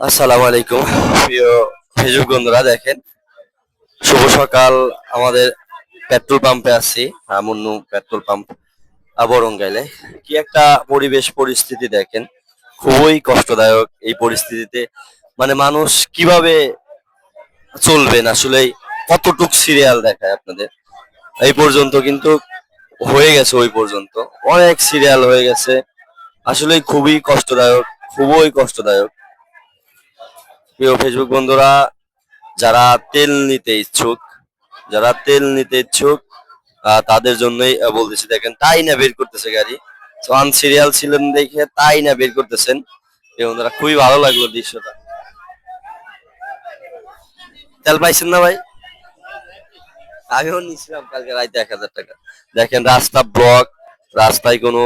আসসালামু আলাইকুম প্রিয় ফেসবুক বন্ধুরা, দেখেন শুভ সকাল। আমাদের পেট্রোল পাম্পে আছি, মুন্নু পেট্রোল পাম্প বরঙ্গাইলে। কি একটা পরিবেশ পরিস্থিতি দেখেন, খুবই কষ্টদায়ক এই পরিস্থিতিতে। মানে মানুষ কিভাবে চলবেন আসলে, কতটুক সিরিয়াল দেখায় আপনাদের। এই পর্যন্ত কিন্তু হয়ে গেছে, ওই পর্যন্ত অনেক সিরিয়াল হয়ে গেছে। আসলে খুবই কষ্টদায়ক, খুবই কষ্টদায়ক। প্রিয় ফেসবুক বন্ধুরা, যারা তেল নিতে ইচ্ছুক, যারা তেল নিতে ইচ্ছুক তাদের জন্যই বলতেছি। দেখেন তাই না বের করতেছে গাড়ি, ওয়ান সিরিয়াল ছিলেন দেখে তাই না বের করতেছেন। এই বন্ধুরা, খুবই ভালো লাগলো দৃশ্যটা। তেল পাইছেন না ভাই? আমিও নিছিলাম কালকে রাইতে 1,000 টাকা। দেখেন রাস্তা ব্লক, রাস্তায় কোনো